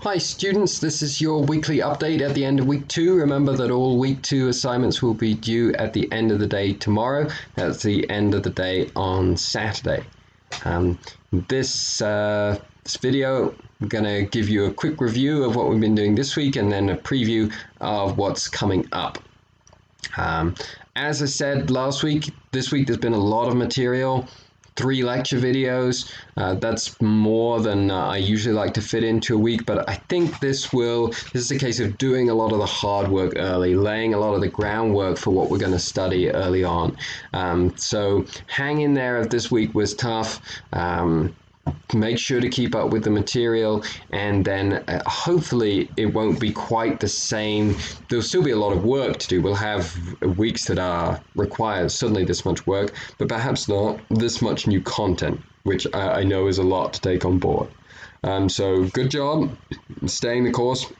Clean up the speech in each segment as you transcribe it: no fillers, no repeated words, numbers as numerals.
Hi students, this is your weekly update at the end of week 2. Remember that all week 2 assignments will be due at the end of the day tomorrow. That's the end of the day on Saturday. This video, I'm going to give you a quick review of what we've been doing this week and then a preview of what's coming up. As I said last week, this week there's been a lot of material. 3 lecture videos. That's more than I usually like to fit into a week, but I think this is a case of doing a lot of the hard work early, laying a lot of the groundwork for what we're going to study early on. So hang in there if this week was tough. Make sure to keep up with the material, and then hopefully it won't be quite the same. There'll still be a lot of work to do. We'll have weeks that require suddenly this much work, but perhaps not this much new content, which I know is a lot to take on board. So good job staying the course,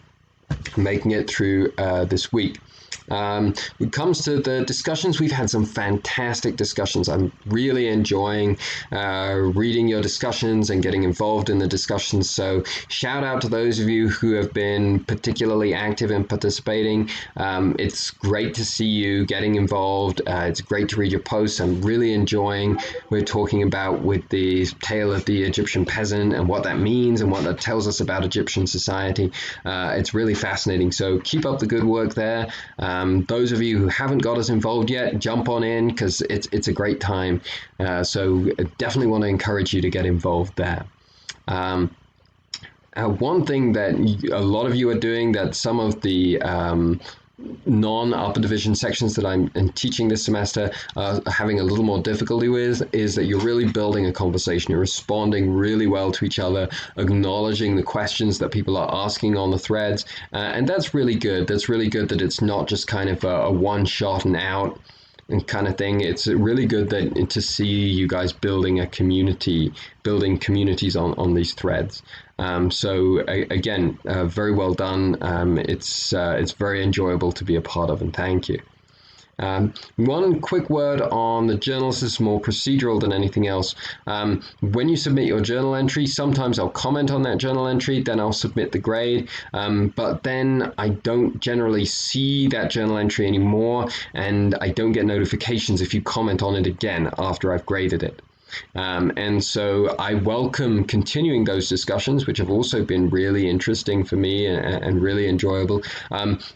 making it through this week. When it comes to the discussions, we've had some fantastic discussions. I'm really enjoying reading your discussions and getting involved in the discussions. So shout out to those of you who have been particularly active in participating. It's great to see you getting involved. It's great to read your posts. I'm really enjoying we're talking about with the tale of the Egyptian peasant and what that means and what that tells us about Egyptian society. It's really fascinating. So keep up the good work there. Those of you who haven't got us involved yet, jump on in because it's a great time. So definitely want to encourage you to get involved there. One thing that a lot of you are doing that some of the non-upper division sections that I'm teaching this semester are having a little more difficulty with is that you're really building a conversation. You're responding really well to each other, acknowledging the questions that people are asking on the threads, and that's really good. That's really good that it's not just kind of a one shot and out and kind of thing. It's really good to see you guys building a community, building communities on these threads. So again, very well done. It's very enjoyable to be a part of, and thank you. One quick word on the journals. This is more procedural than anything else. When you submit your journal entry, sometimes I'll comment on that journal entry, then I'll submit the grade, but then I don't generally see that journal entry anymore, and I don't get notifications if you comment on it again after I've graded it. And so I welcome continuing those discussions, which have also been really interesting for me and really enjoyable.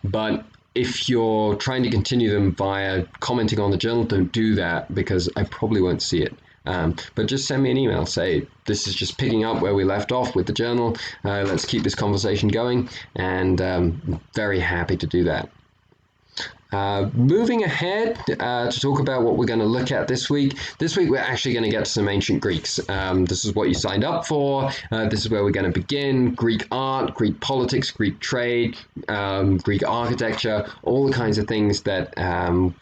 But if you're trying to continue them via commenting on the journal, don't do that because I probably won't see it. But just send me an email, say, this is just picking up where we left off with the journal. Let's keep this conversation going, and very happy to do that. Moving ahead to talk about what we're going to look at this week. This week we're actually going to get to some ancient Greeks. This is what you signed up for. This is where we're going to begin. Greek art, Greek politics, Greek trade, Greek architecture, all the kinds of things that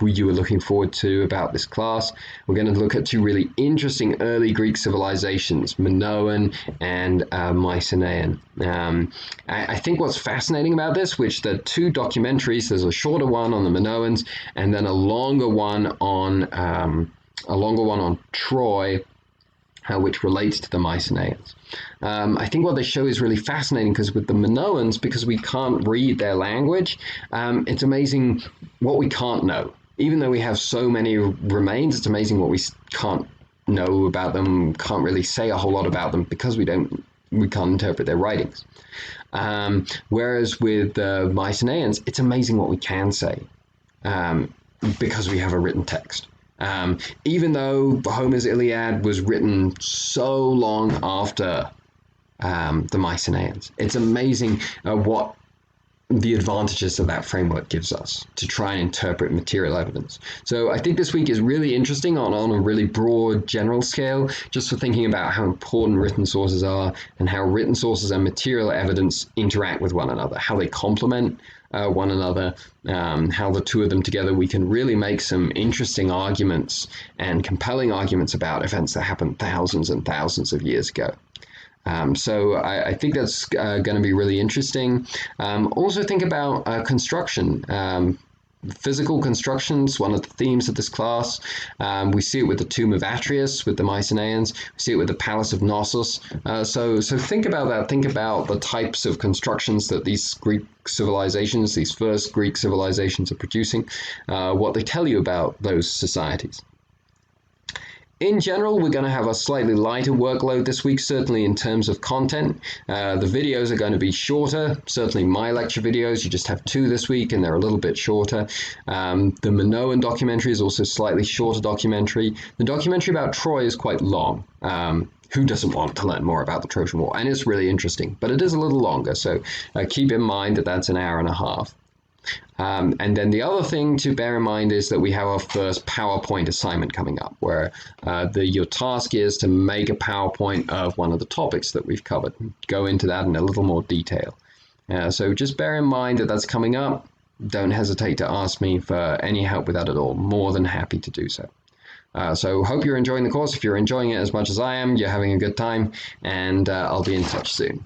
you were looking forward to about this class. We're going to look at 2 really interesting early Greek civilizations, Minoan and Mycenaean. I think what's fascinating about this, which the 2 documentaries, there's a shorter one on the Minoans and then a longer one on Troy, which relates to the Mycenaeans. I think what they show is really fascinating because with the Minoans, because we can't read their language, it's amazing what we can't know. Even though we have so many remains, it's amazing what we can't know about them, can't really say a whole lot about them because we can't interpret their writings. Whereas with the Mycenaeans, it's amazing what we can say because we have a written text. Even though Homer's Iliad was written so long after the Mycenaeans, it's amazing what the advantages of that framework gives us to try and interpret material evidence. So I think this week is really interesting on a really broad general scale, just for thinking about how important written sources are and how written sources and material evidence interact with one another, how they complement one another, how the 2 of them together we can really make some interesting arguments and compelling arguments about events that happened thousands and thousands of years ago. So I think that's going to be really interesting. Also think about construction. physical constructions, one of the themes of this class. We see it with the Tomb of Atreus, with the Mycenaeans. We see it with the Palace of Knossos. So think about that. Think about the types of constructions that these Greek civilizations, these first Greek civilizations are producing, what they tell you about those societies. In general, we're going to have a slightly lighter workload this week, certainly in terms of content. The videos are going to be shorter, certainly my lecture videos. You just have 2 this week and they're a little bit shorter. The Minoan documentary is also a slightly shorter documentary. The documentary about Troy is quite long. Who doesn't want to learn more about the Trojan War? And it's really interesting, but it is a little longer. So keep in mind that that's an hour and a half. And then the other thing to bear in mind is that we have our first PowerPoint assignment coming up, where your task is to make a PowerPoint of one of the topics that we've covered. Go into that in a little more detail. So just bear in mind that that's coming up. Don't hesitate to ask me for any help with that at all. More than happy to do so. So hope you're enjoying the course. If you're enjoying it as much as I am, you're having a good time, and I'll be in touch soon.